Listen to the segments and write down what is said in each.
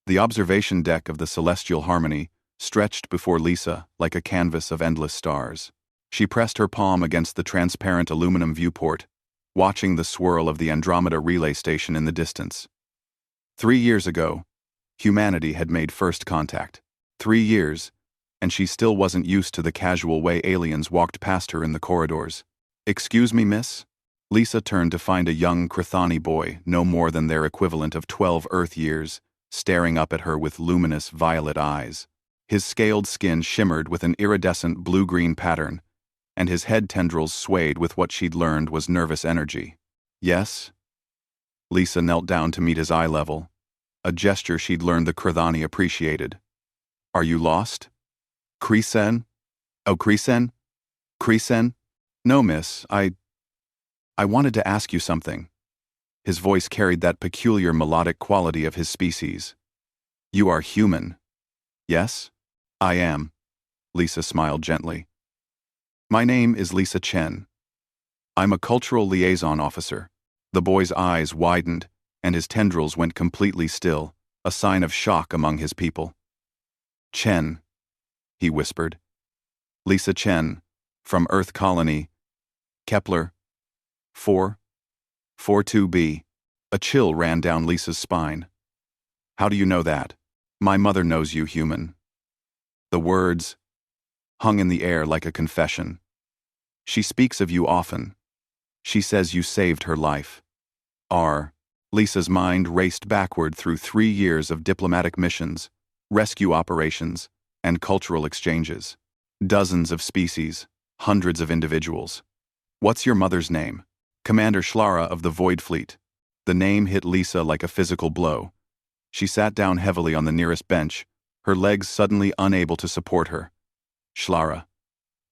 The observation deck of the celestial harmony stretched before Lisa like a canvas of endless stars. She pressed her palm against the transparent aluminum viewport, watching the swirl of the Andromeda relay station in the distance. 3 years ago, humanity had made first contact. 3 years, and she still wasn't used to the casual way aliens walked past her in the corridors. "Excuse me, miss?" Lisa turned to find a young Krathani boy, no more than their equivalent of 12 Earth years, staring up at her with luminous violet eyes. His scaled skin shimmered with an iridescent blue-green pattern, and his head tendrils swayed with what she'd learned was nervous energy. "Yes?" Lisa knelt down to meet his eye level, a gesture she'd learned the Krathani appreciated. "Are you lost?" "Krisen? Oh, Krisen? Krisen? No, miss, I wanted to ask you something." His voice carried that peculiar melodic quality of his species. "You are human." "Yes, I am," Lisa smiled gently. "My name is Lisa Chen. I'm a cultural liaison officer." The boy's eyes widened, and his tendrils went completely still, a sign of shock among his people. "Chen," he whispered. "Lisa Chen, from Earth Colony, Kepler 442b. A chill ran down Lisa's spine. "How do you know that?" "My mother knows you, human." The words hung in the air like a confession. "She speaks of you often. She says you saved her life." Lisa's mind raced backward through 3 years of diplomatic missions, rescue operations, and cultural exchanges. Dozens of species, hundreds of individuals. "What's your mother's name?" "Commander Schlara of the Void Fleet." The name hit Lisa like a physical blow. She sat down heavily on the nearest bench, her legs suddenly unable to support her. Schlara.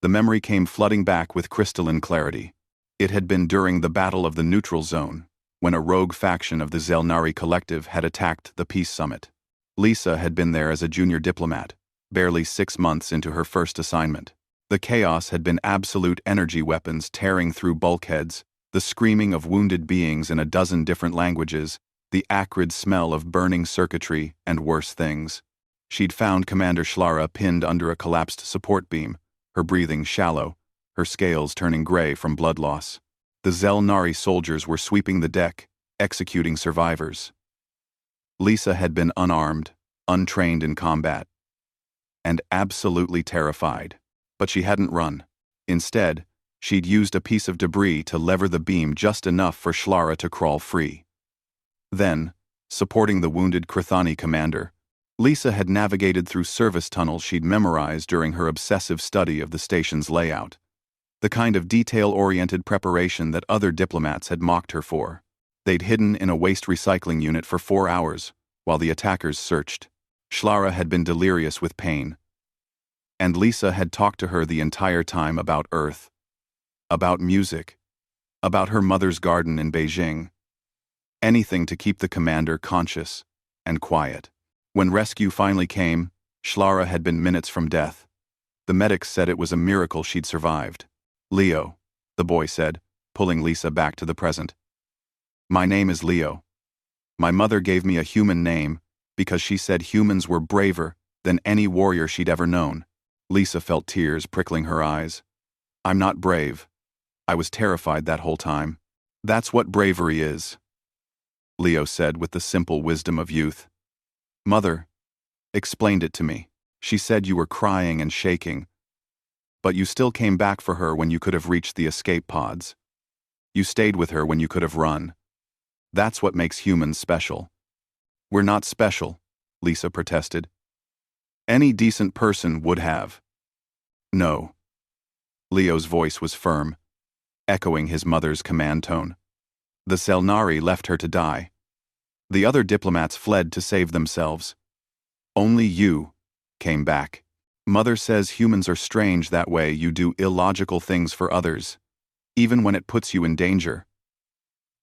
The memory came flooding back with crystalline clarity. It had been during the Battle of the Neutral Zone, when a rogue faction of the Zelnari Collective had attacked the Peace Summit. Lisa had been there as a junior diplomat, barely 6 months into her first assignment. The chaos had been absolute energy weapons tearing through bulkheads, the screaming of wounded beings in a dozen different languages, the acrid smell of burning circuitry, and worse things. She'd found Commander Schlara pinned under a collapsed support beam, her breathing shallow, her scales turning gray from blood loss. The Zelnari soldiers were sweeping the deck, executing survivors. Lisa had been unarmed, untrained in combat, and absolutely terrified. But she hadn't run. Instead, she'd used a piece of debris to lever the beam just enough for Schlara to crawl free. Then, supporting the wounded Krathani commander, Lisa had navigated through service tunnels she'd memorized during her obsessive study of the station's layout. The kind of detail-oriented preparation that other diplomats had mocked her for. They'd hidden in a waste recycling unit for 4 hours, while the attackers searched. Schlara had been delirious with pain. And Lisa had talked to her the entire time about Earth. About music. About her mother's garden in Beijing. Anything to keep the commander conscious and quiet. When rescue finally came, Schlara had been minutes from death. The medics said it was a miracle she'd survived. "Leo," the boy said, pulling Lisa back to the present. "My name is Leo. My mother gave me a human name because she said humans were braver than any warrior she'd ever known." Lisa felt tears prickling her eyes. "I'm not brave. I was terrified that whole time. That's what bravery is," Leo said with the simple wisdom of youth. "Mother explained it to me. She said you were crying and shaking, but you still came back for her when you could have reached the escape pods. You stayed with her when you could have run. That's what makes humans special." "We're not special," Lisa protested. "Any decent person would have." "No." Leo's voice was firm, echoing his mother's command tone. "The Zelnari left her to die. The other diplomats fled to save themselves. Only you came back. Mother says humans are strange that way. You do illogical things for others, even when it puts you in danger.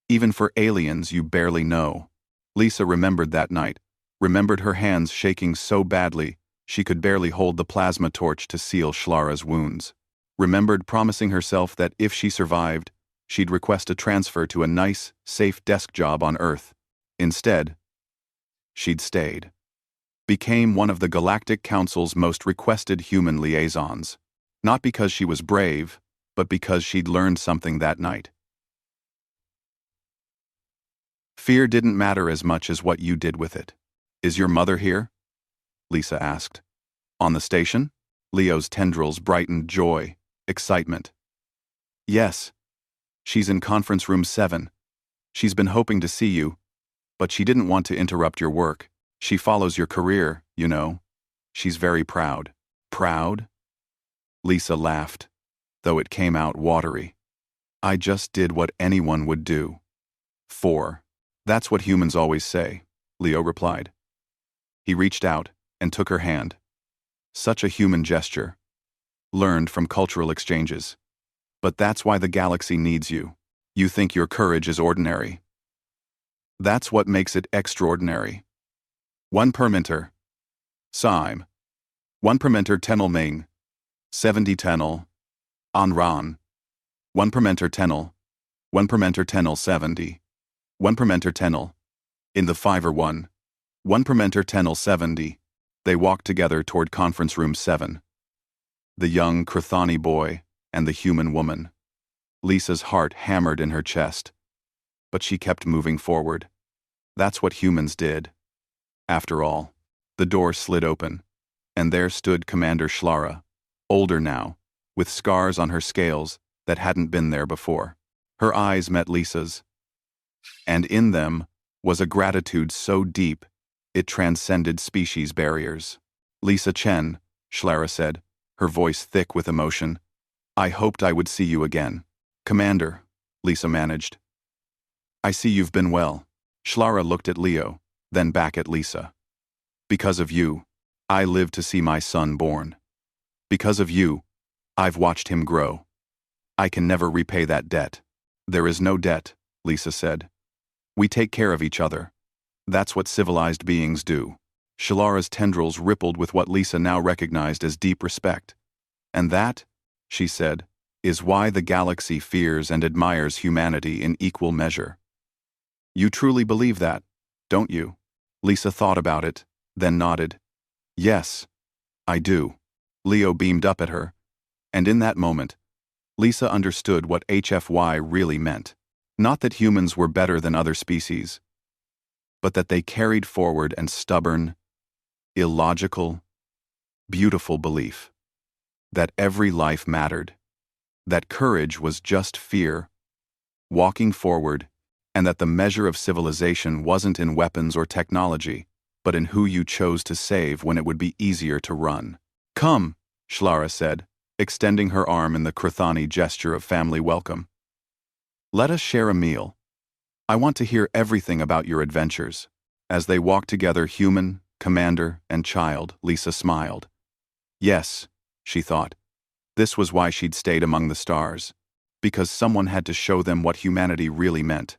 Even for aliens you barely know." Lisa remembered that night, remembered her hands shaking so badly she could barely hold the plasma torch to seal Schlara's wounds. Remembered promising herself that if she survived, she'd request a transfer to a nice, safe desk job on Earth. Instead, she'd stayed. became one of the Galactic Council's most requested human liaisons. Not because she was brave, but because she'd learned something that night. Fear didn't matter as much as what you did with it. Is your mother here? Lisa asked. On the station? Leo's tendrils brightened joy, excitement. Yes. She's in conference room 7. She's been hoping to see you, but she didn't want to interrupt your work. She follows your career, you know. She's very proud. Proud? Lisa laughed, though it came out watery. I just did what anyone would do. 4. That's what humans always say, Leo replied. He reached out and took her hand. Such a human gesture. Learned from cultural exchanges. But that's why the galaxy needs you. You think your courage is ordinary. That's what makes it extraordinary. 1 per minter. Sime. 1 per minter tenel ming. 70 tenel. Anran. 1 per mentor tenel. 1 per mentor tenel 70. 1 per mentor tenel. In the 5 1 per mentor tenel 70. They walked together toward conference room 7. The young Krathani boy and the human woman. Lisa's heart hammered in her chest. But she kept moving forward. That's what humans did. After all, the door slid open, and there stood Commander Schlara, older now, with scars on her scales that hadn't been there before. Her eyes met Lisa's, and in them was a gratitude so deep it transcended species barriers. Lisa Chen, Schlara said, her voice thick with emotion. I hoped I would see you again. Commander, Lisa managed. I see you've been well. Schlara looked at Leo, then back at Lisa. Because of you, I lived to see my son born. Because of you, I've watched him grow. I can never repay that debt. There is no debt, Lisa said. We take care of each other. That's what civilized beings do. Shalara's tendrils rippled with what Lisa now recognized as deep respect. And that, she said, is why the galaxy fears and admires humanity in equal measure. You truly believe that, don't you? Lisa thought about it, then nodded. Yes, I do. Leo beamed up at her, and in that moment, Lisa understood what HFY really meant. Not that humans were better than other species, but that they carried forward an stubborn, illogical, beautiful belief. That every life mattered. That courage was just fear, walking forward, and that the measure of civilization wasn't in weapons or technology, but in who you chose to save when it would be easier to run. Come, Schlara said, extending her arm in the Krathani gesture of family welcome. Let us share a meal. I want to hear everything about your adventures. As they walked together, human, commander, and child, Lisa smiled. Yes, she thought. This was why she'd stayed among the stars. Because someone had to show them what humanity really meant.